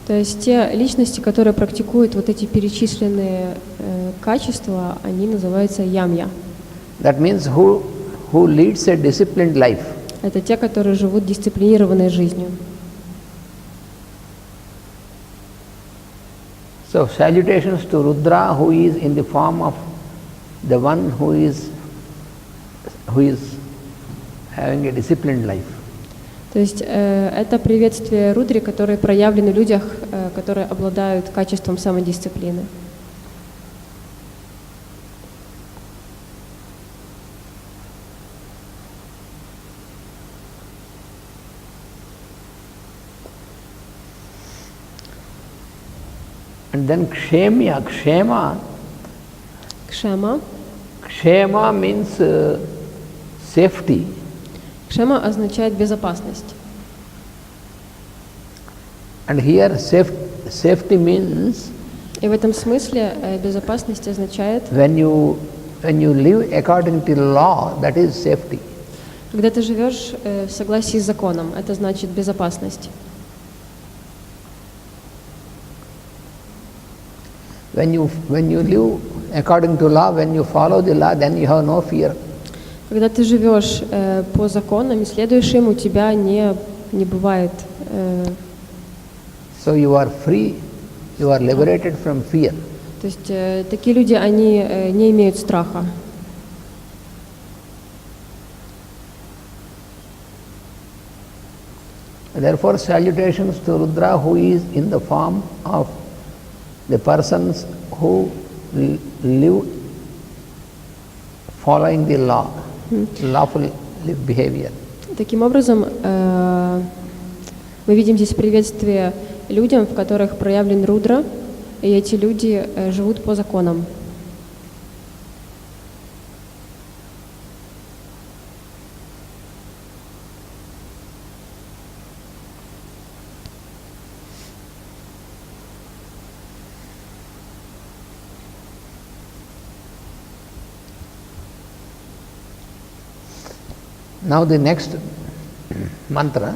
То есть те личности, которые практикуют вот эти перечисленные качества, они называются ямья. That means who leads a disciplined life. Это те, которые живут дисциплинированной жизнью. So salutations to Rudra, who is in the form of the one who is having a disciplined life. То есть это приветствие Рудри, которые проявлены в людях, которые обладают качеством самодисциплины. And then kshemya, kshema means safety. Кшема означает безопасность. And here safety means И в этом смысле безопасность означает, when you live according to law, that is safety. когда ты живешь в согласии с законом, это значит безопасность. When you live according to law, when you follow the law, then you have no fear. Когда ты живешь по законам и следуешь им, у тебя не бывает. So you are free, you are liberated from fear. То есть такие люди, они не имеют страха. Therefore, salutations to Rudra, who is in the form of the persons who live following the law, lawful behavior. Таким образом, мы видим здесь приветствие людям, в которых проявлен Рудра, и эти люди живут по законам. Now the next mantra.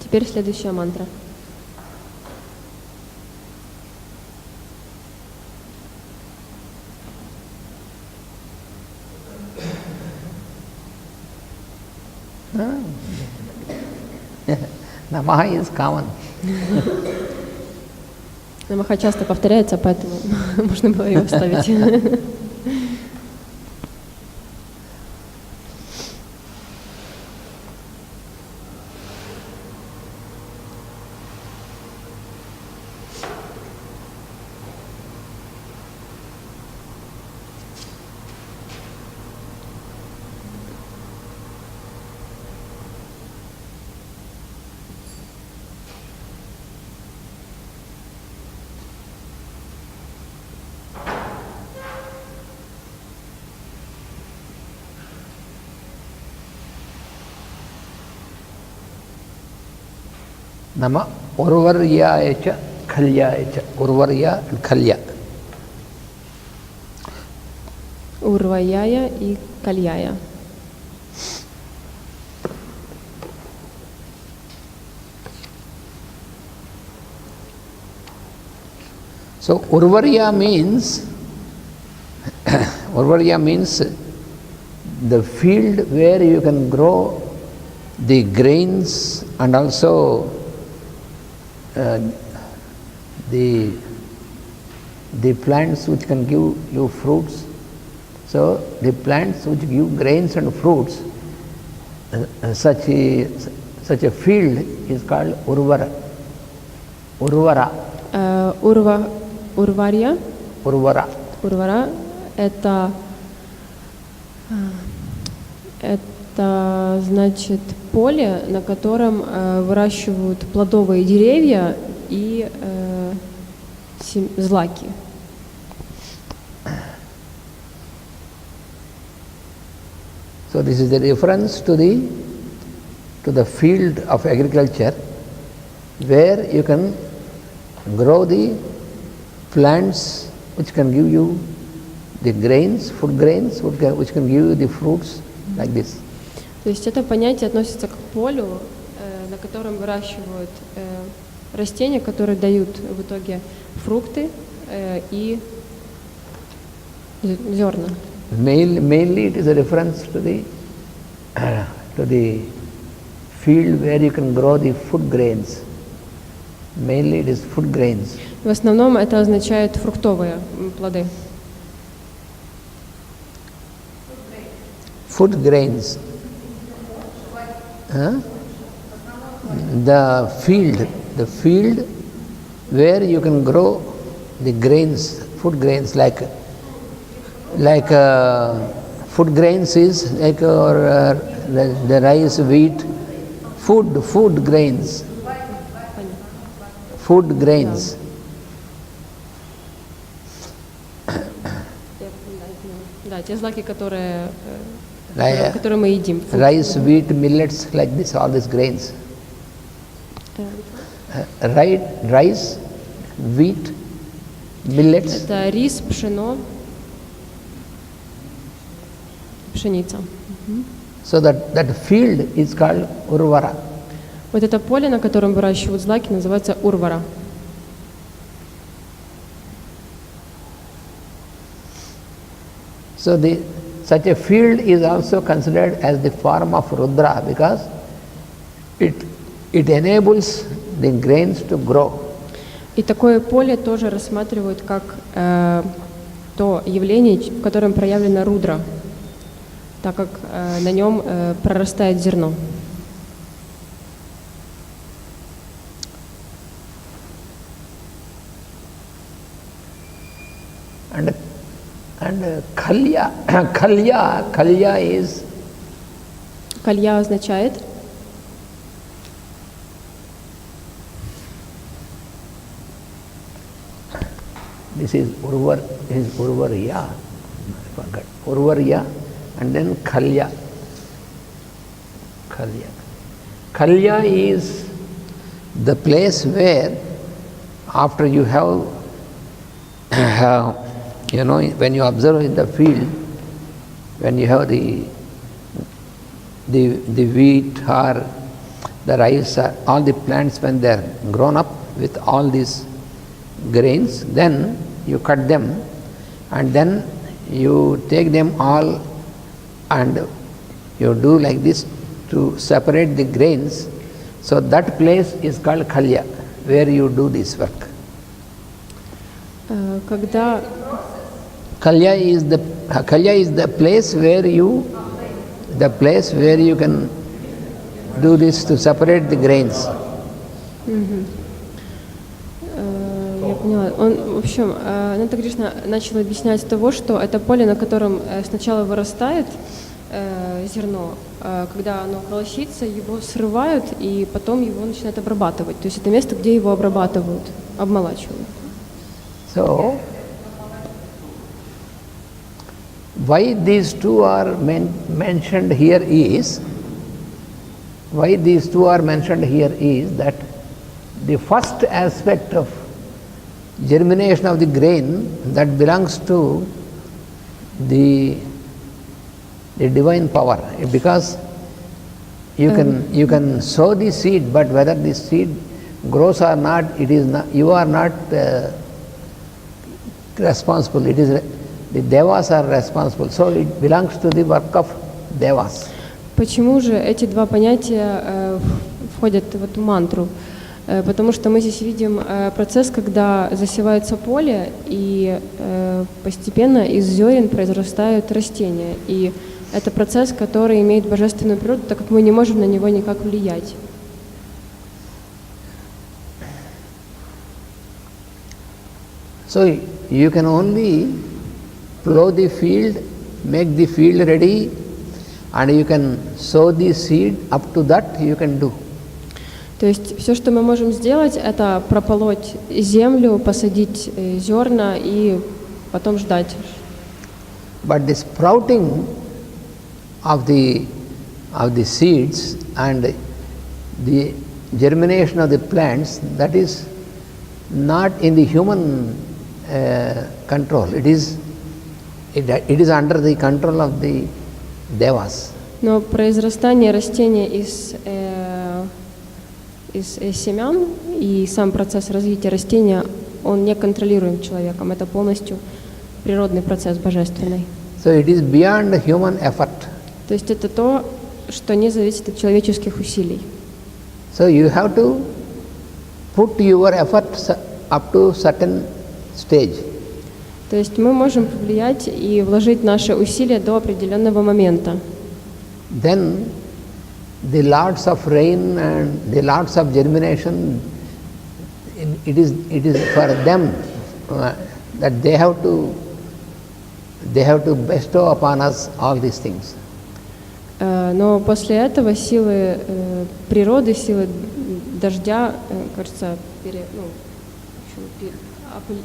Теперь следующая мантра. Namaha is common. Намаха часто повторяется, поэтому можно было ее вставить. Nama urvaryaya cha khalyaya cha. Urvarya and khalya. Урваяя и кальяя. So urvarya means the field where you can grow the grains and also the plants which can give you fruits. So the plants which give grains and fruits, such a field is called urvara. Урварья. Urvara. Это значит поле, на котором выращивают плодовые деревья и злаки. So this is the reference to the field of agriculture, where you can grow the plants which can give you the grains, food grains, which can give you the fruits, like this. То есть это понятие относится к полю, на котором выращивают растения, которые дают в итоге фрукты и зерна. Mainly it is a reference to the field where you can grow the food grains. Mainly it is food grains. В основном это означает фруктовые плоды. Food grains. Huh? The field where you can grow the grains, food grains like food grains is like the rice, wheat, food grains. Food grains. Да, те злаки, которые Like, мы едим. rice, wheat, millets, like this, all these grains. Rice, wheat, millets. Это рис, пшено, пшеница. So that field is called Urvara. Вот это поле, на котором выращивают злаки, называется урвара. So such a field is also considered as the form of Rudra because it enables the grains to grow. И такое поле тоже рассматривают как то явление, в котором проявлена рудра, так как на нем прорастает зерно. And Khalya is. Калья означает. This is Urvarya. I forgot. Urvarya and then Khalya. Khalya is the place where after you have when you observe in the field, when you have the wheat or the rice or all the plants, when they are grown up with all these grains, then you cut them and then you take them all and you do like this to separate the grains. So that place is called Khalya, where you do this work. Когда Khalya is the place where you can do this to separate the grains. Я поняла. Он, в общем, Ананта Кришна начал объяснять с того, что это поле, на котором сначала вырастает зерно, когда оно колосится, его срывают и потом его начинают обрабатывать. То есть это место, где его обрабатывают, обмолачивают. So, why these two are mentioned here is that the first aspect of germination of the grain that belongs to the divine power, because you can sow the seed, but whether the seed grows or not, you are not responsible. It is the devas are responsible, so it belongs to the work of devas. Почему же эти два понятия входят в эту мантру? Потому что мы здесь видим процесс, когда засевается поле, и постепенно из зерен произрастают растения. И это процесс, который имеет божественную природу, так как мы не можем на него никак влиять. So you can only plow the field, make the field ready, and you can sow the seed. Up to that you can do. То есть все, что мы можем сделать, это прополоть землю, посадить зерна и потом ждать. But the sprouting of the seeds and the germination of the plants, that is not in the human control. It is under the control of the devas. Но произрастание растения из из семян, и сам процесс развития растения, он не контролируем человеком. Это полностью природный процесс божественный. So it is beyond human effort. То есть это то, что не зависит от человеческих усилий. So you have to put your efforts up to certain stage. То есть мы можем повлиять и вложить наши усилия до определенного момента. Then the lords of rain and the lords of germination, it is for them that they have to bestow upon us all these things. Но после этого силы природы, силы дождя, кажется,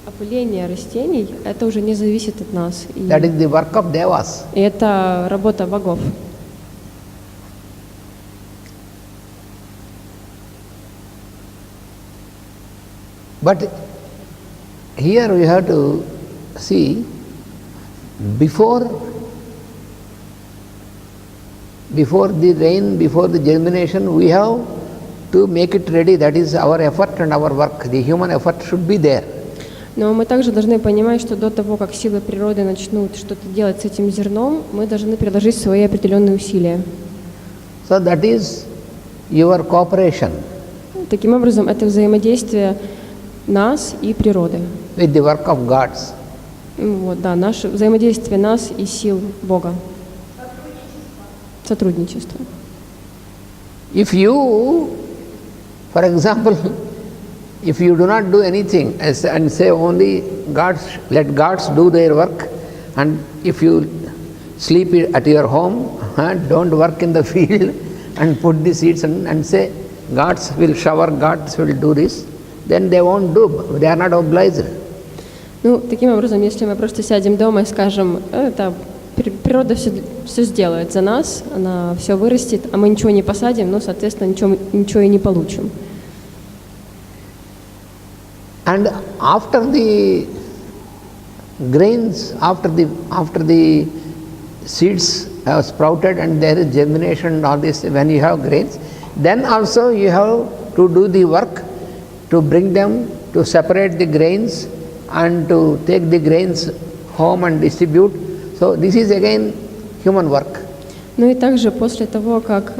опыление растений, это уже не зависит от нас. That is the work of devas. И это работа богов. But here we have to see before the rain, before the germination, we have to make it ready. That is our effort and our work. The human effort should be there. Но мы также должны понимать, что до того, как силы природы начнут что-то делать с этим зерном, мы должны приложить свои определенные усилия. So that is your cooperation Таким образом, это взаимодействие нас и природы. with the work of gods. Вот, да, наше взаимодействие нас и сил Бога. Сотрудничество. If you, for example, if you do not do anything and say only let gods do their work, and if you sleep at your home, don't work in the field and put the seeds and say gods will shower, gods will do this, then they won't do, they are not obliged. Ну, таким образом, если мы просто сядем дома и скажем, это природа все сделает за нас, она все вырастет, а мы ничего не посадим, ну, соответственно, ничего и не получим. And after the grains, after the seeds have sprouted and there is germination and all this, when you have grains, then also you have to do the work to bring them, to separate the grains and to take the grains home and distribute. So this is again human work. Ну и также после того, как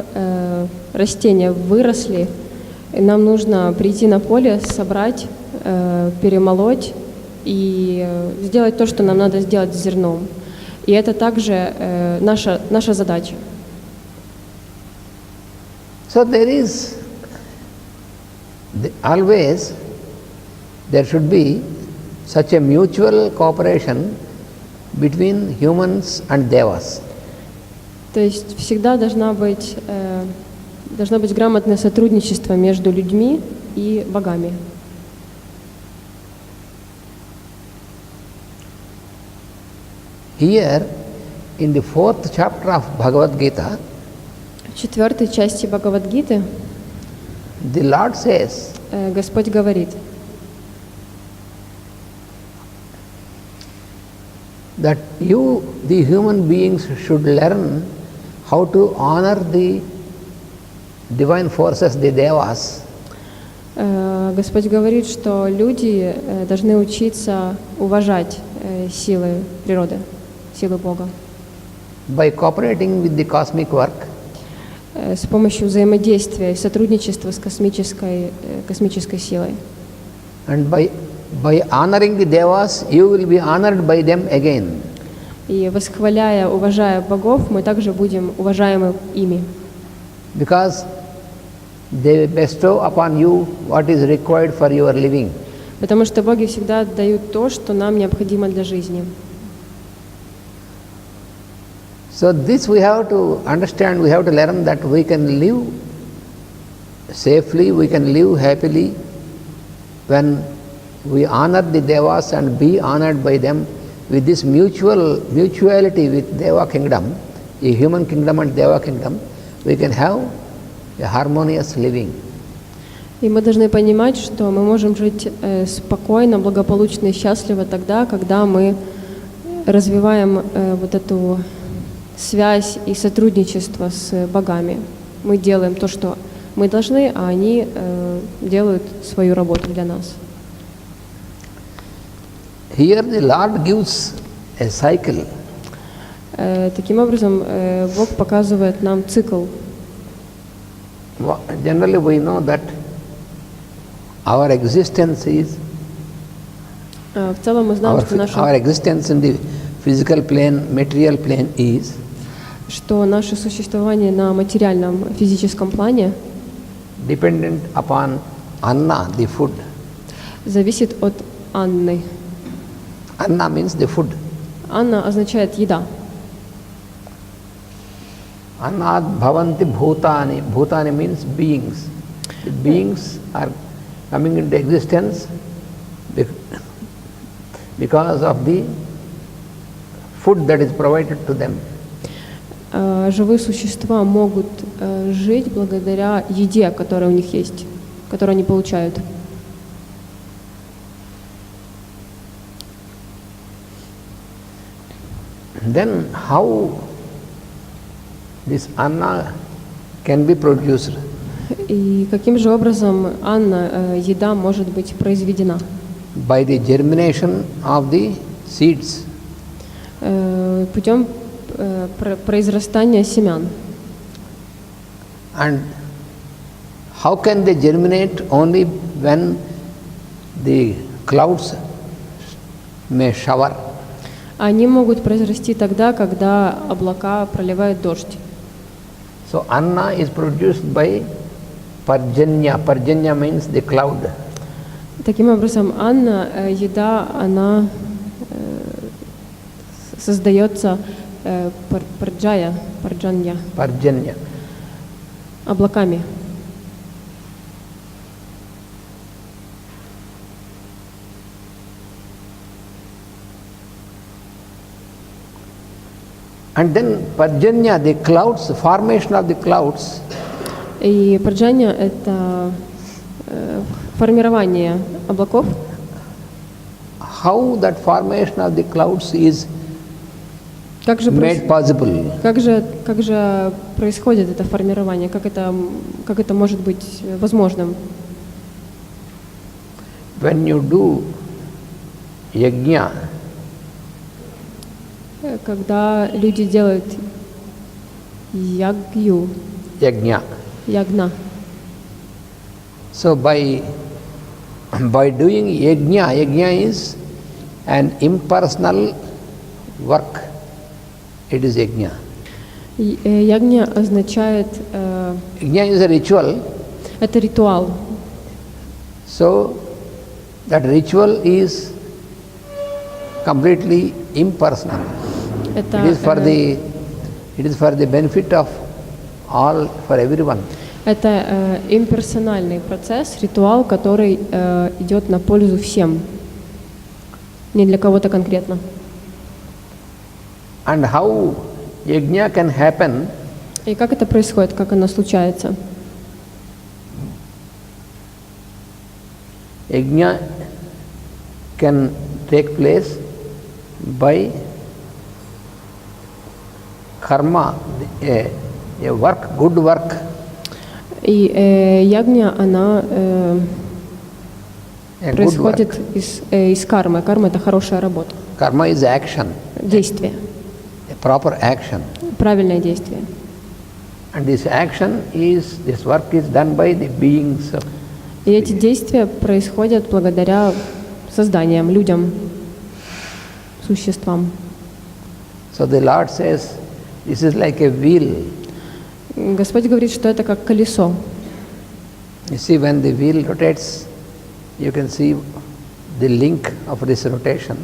растения выросли, нам нужно прийти на поле, собрать, перемолоть и сделать то, что нам надо сделать с зерном. И это также наша задача. So there is always there should be such a mutual cooperation between humans and devas. То есть всегда должно быть грамотное сотрудничество между людьми и богами. Here, in the 4th chapter of Bhagavad Gita, В 4 части Бхагавад-гиты the Lord says, Господь говорит, that you, the human beings, should learn how to honor the divine forces, the devas, Господь говорит, что люди должны учиться уважать силы природы, силы Бога, by cooperating with the cosmic work, с помощью взаимодействия и сотрудничества с космической силой. and by honoring the devas, you will be honored by them again. И восхваляя, уважая богов, мы также будем уважаемы ими. Because they bestow upon you what is required for your living. Потому что боги всегда дают то, что нам необходимо для жизни. So this we have to understand, we have to learn that we can live safely, we can live happily when we honor the devas and be honored by them with this mutuality with Deva kingdom, a human kingdom and Deva kingdom, we can have a harmonious living. И мы должны понимать, что мы можем жить спокойно, благополучно и счастливо тогда, когда мы развиваем вот эту связь и сотрудничество с богами. Мы делаем то, что Мы должны, а они делают свою работу для нас. Here the Lord gives a cycle. Таким образом, Бог показывает нам цикл. Generally we know that our existence is В целом мы знаем, что our existence in the physical plane, material plane is что наше существование на материальном физическом плане dependent upon anna, the food. Зависит от Анны. Anna means the food. Анна означает еда. Annat bhavanti bhutani. Bhutani means beings. The beings are coming into existence because of the food that is provided to them. Живые существа могут жить благодаря еде, которая у них есть, которую они получают. Then how this anna can be produced? И каким же образом Анна, еда, может быть произведена? By the germination of the seeds. Путем произрастания семян. And how can they germinate? Only when the clouds may shower. Они могут произрасти тогда, когда облака проливают дождь. So anna is produced by parjanya. Parjanya means the cloud. Таким образом, Анна, еда, она создается парджанья, облаками. And then parjanya, the clouds, formation of the clouds. И парджанья — это формирование облаков. How that formation of the clouds is made possible? Как же происходит это формирование? Как это может быть возможным? When you do yajna, когда люди делают ягью, ягна. So by doing yajna is an impersonal work. It is yajna. Ягня означает... Yajna is a ritual. Это ритуал. So that ritual is completely impersonal. It is for the benefit of all, for everyone. Это имперсональный процесс, ритуал, который идет на пользу всем, не для кого-то конкретно. And how yajna can happen? И как это происходит, как оно случается? Yajna can take place by karma, a work, good work. И ягня, она происходит из кармы. Карма — это хорошая работа. Karma is action. Действие. A proper action. Правильное действие. And this work is done by the beings of И эти действия происходят благодаря созданиям, людям, существам. So the Lord says, this is like a wheel. Господь говорит, что это как колесо. You see, when the wheel rotates, you can see the link of this rotation.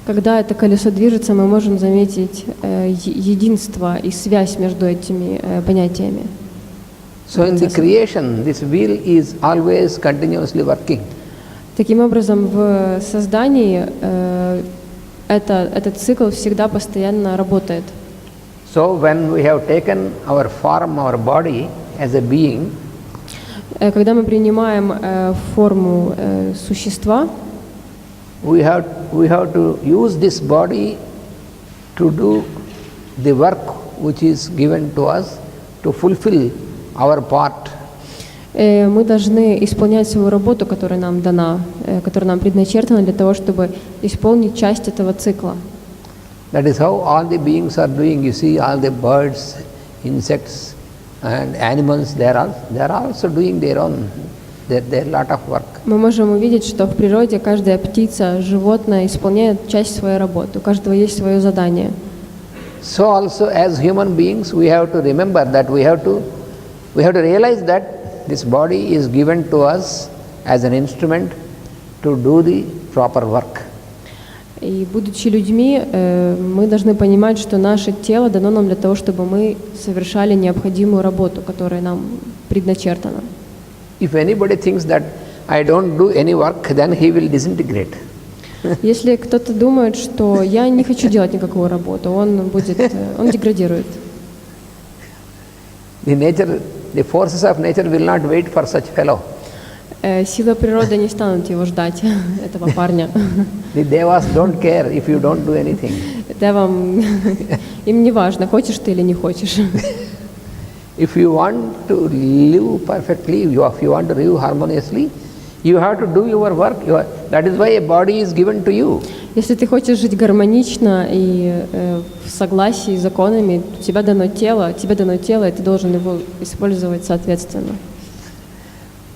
Когда это колесо движется, мы можем заметить единство и связь между этими понятиями. So in the creation, this wheel is always continuously working. Таким образом, в создании этот цикл всегда постоянно работает. So when we have taken our form, our body as a being, когда мы принимаем форму существа, we have to use this body to do the work which is given to us to fulfill our part. Мы должны исполнять свою работу, которая нам дана, которая нам предначертана для того, чтобы исполнить часть этого цикла. That is how all the beings are doing. You see, all the birds, insects, and animals, they are also doing their lot of work. Мы можем увидеть, что в природе каждая птица, животное исполняет часть своей работы, у каждого есть свое задание. So also as human beings, we have to remember that we have to realize that this body is given to us as an instrument to do the proper work. И будучи людьми, мы должны понимать, что наше тело дано нам для того, чтобы мы совершали необходимую работу, которая нам предначертана. If anybody thinks that I don't do any work, then he will disintegrate. Если кто-то думает, что я не хочу делать никакую работу, он деградирует. The forces of nature will not wait for such fellow. Силы природы не станут его ждать, этого парня. The devas don't care if you don't do anything. Им не важно, хочешь ты или не хочешь. If you want to live perfectly, if you want to live harmoniously, you have to do your work. That is why a body is given to you. Если ты хочешь жить гармонично и в согласии с законами, тебе дано тело, и ты должен его использовать соответственно.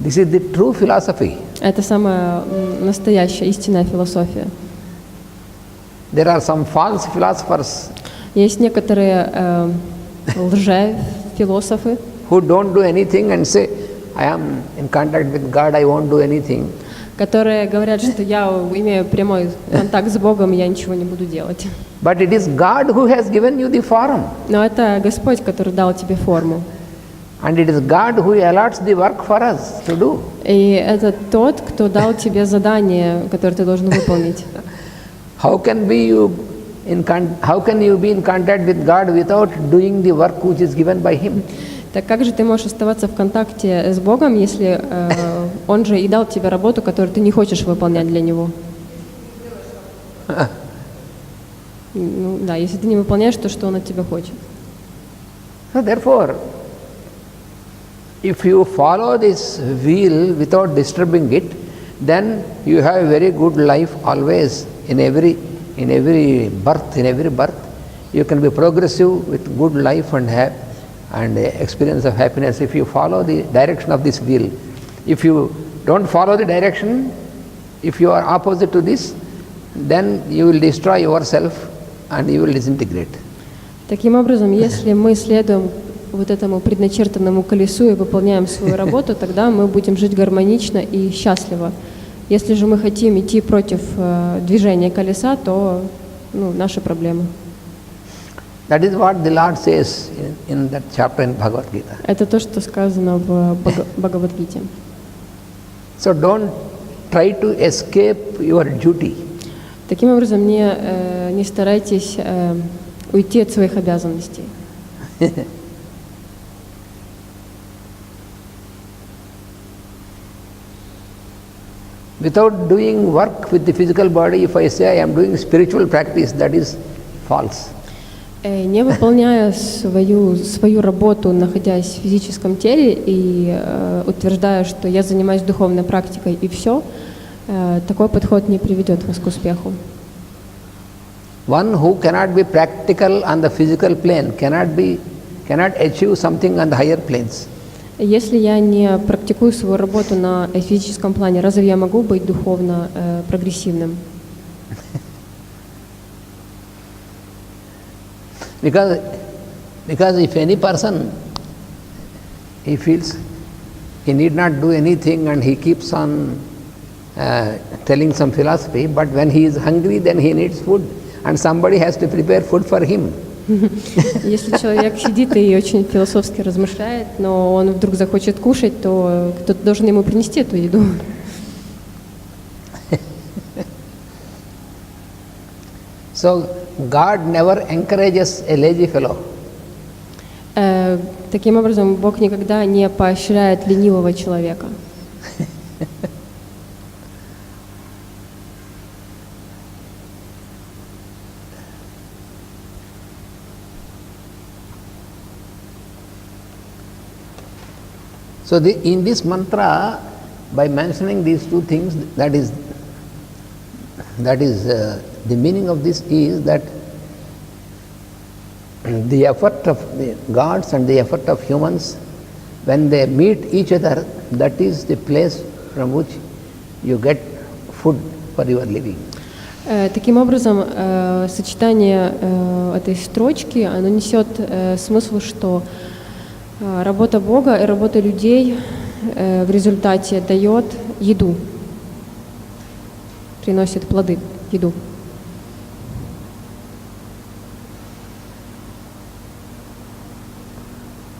This is the true philosophy. Это самая настоящая, истинная философия. There are some false philosophers. Есть некоторые лже-философы, who don't do anything and say, I am in contact with God, I won't do anything. Которые говорят, что я имею прямой контакт с Богом, и я ничего не буду делать. But it is God who has given you the form. Но это Господь, который дал тебе форму. And it is God who allots the work for us to do. И это тот, кто дал тебе задание, которое ты должен выполнить. How can you be in contact with God without doing the work which is given by Him? Так как же ты можешь оставаться в контакте с Богом, если Он же и дал тебе работу, которую ты не хочешь выполнять для Него? Ну да, если ты не выполняешь то, что Он от тебя хочет. So therefore, if you follow this wheel without disturbing it, then you have a very good life always in every birth. You can be progressive with good life and experience of happiness if you follow the direction of this wheel. If you don't follow the direction, if you are opposite to this, then you will destroy yourself and you will disintegrate. Таким образом, если мы следуем вот этому предначертанному колесу и выполняем свою работу, тогда мы будем жить гармонично и счастливо. Если же мы хотим идти против движения колеса, то наши проблемы. That is what the Lord says in that chapter in Bhagavad Gita. Это то, что сказано в Бхагавад-гите. So don't try to escape your duty. Таким образом, не старайтесь уйти от своих обязанностей. Without doing work with the physical body, if I say I am doing spiritual practice, that is false. Не выполняя свою работу, находясь в физическом теле и утверждая, что я занимаюсь духовной практикой и все, такой подход не приведет вас к успеху. One who cannot be practical on the physical plane cannot achieve something on the higher planes. Если я не практикую свою работу на физическом плане, разве я могу быть духовно прогрессивным? Because if any person, he feels he need not do anything and he keeps on telling some philosophy, but when he is hungry, then he needs food and somebody has to prepare food for him. Если человек сидит и очень философски размышляет, но он вдруг захочет кушать, то кто-то должен ему принести эту еду. So God never encourages a lazy fellow. Таким образом, Бог никогда не поощряет ленивого человека. So in this mantra, by mentioning these two things, that is the meaning of this is that the effort of the gods and the effort of humans, when they meet each other, that is the place from which you get food for your living. Таким образом, сочетание этой строчки, оно несет смысл, что работа Бога и работа людей в результате дает еду, приносит плоды, еду.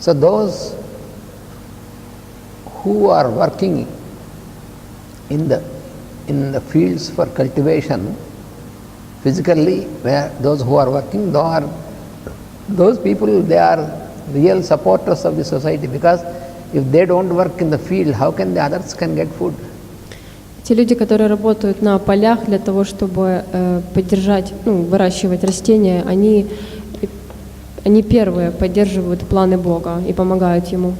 So those who are working in the fields for cultivation, physically, where those who are working, those people, they are real supporters of the society, because if they don't work in the field, how can the others can get food? Те люди, которые работают на полях для того, чтобы поддержать, выращивать растения, они первые поддерживают планы Бога и помогают Ему.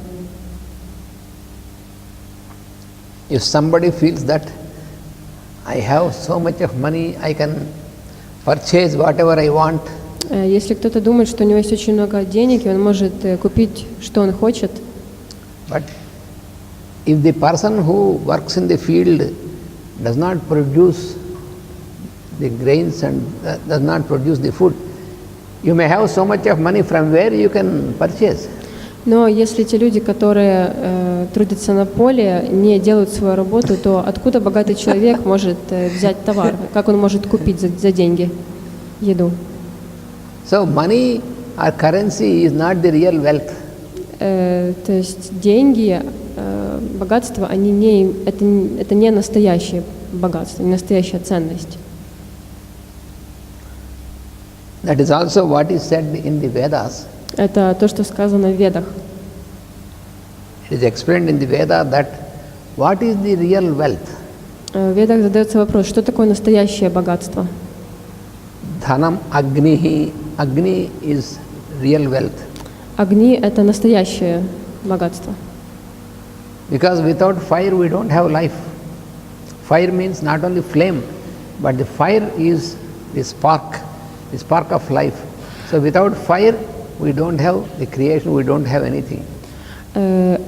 If somebody feels that I have so much of money, I can purchase whatever I want. Если кто-то думает, что у него есть очень много денег, и он может купить, что он хочет. But if the person who works in the field does not produce the grains and does not produce the food, you may have so much of money, from where you can purchase. Но если те люди, которые трудятся на поле, не делают свою работу, то откуда богатый человек может взять товар? Как он может купить за деньги еду? So money or currency is not the real wealth. То есть деньги, богатство, это не настоящее богатство, не настоящая ценность. That is also what is said in the Vedas. Это то, что сказано в Ведах. It is explained in the Veda that what is the real wealth? В Ведах задается вопрос, что такое настоящее богатство? Dhanam agnihi. Agni is real wealth. Огни — это настоящее богатство. Because without fire we don't have life. Fire means not only flame, but the fire is the spark of life. So without fire we don't have the creation, we don't have anything.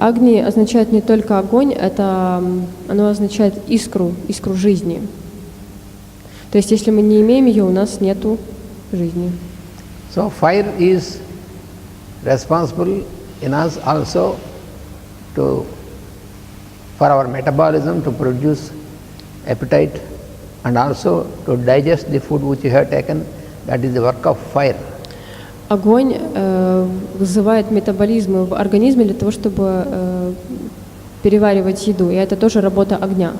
Агни означает не только огонь, оно означает искру жизни. То есть если мы не имеем ее, у нас нету жизни. So fire is responsible in us also for our metabolism, to produce appetite, and also to digest the food which you have taken. That is the work of fire. Огонь вызывает метаболизм в организме для того, чтобы переваривать еду, и это тоже работа огня.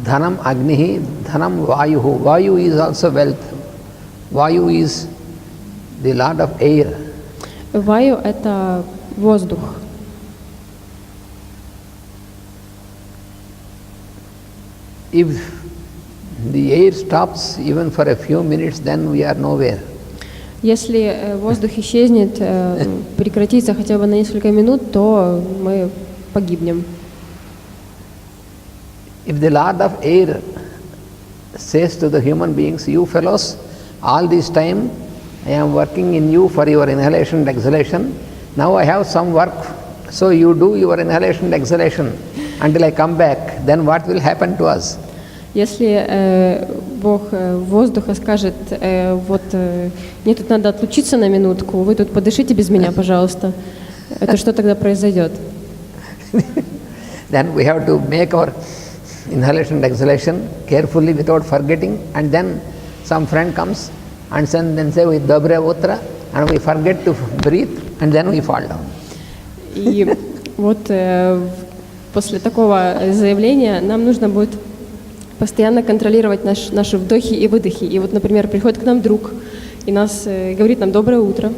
Dhanam agnihi, dhanam vayuhu. Vayu is also wealth. Vayu is the lord of air. Ваю — это воздух. If the air stops even for a few minutes, then we are nowhere. Если воздух исчезнет, прекратится хотя бы на несколько минут, то мы погибнем. If the Lord of Air says to the human beings, you fellows, all this time I am working in you for your inhalation and exhalation. Now I have some work, so you do your inhalation and exhalation until I come back. Then what will happen to us? Если Бог воздуха скажет, мне тут надо отлучиться на минутку, вы тут подышите без меня, пожалуйста, это что тогда произойдет? Then we have to make our inhalation and exhalation carefully without forgetting, and then some friend comes and then say with dobre utra, and we forget to breathe, and then we fall down. И вот после такого заявления нам нужно будет постоянно контролировать наши вдохи и выдохи. И вот, например, приходит к нам друг и говорит нам «доброе утро»,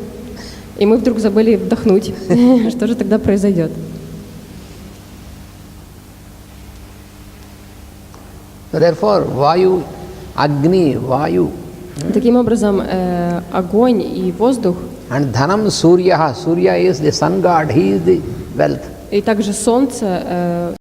и мы вдруг забыли вдохнуть. Что же тогда произойдет? Therefore, vayu, agni, vayu. Таким образом, огонь и воздух And dhanam surya, Surya is the sun god, he is the wealth. И также солнце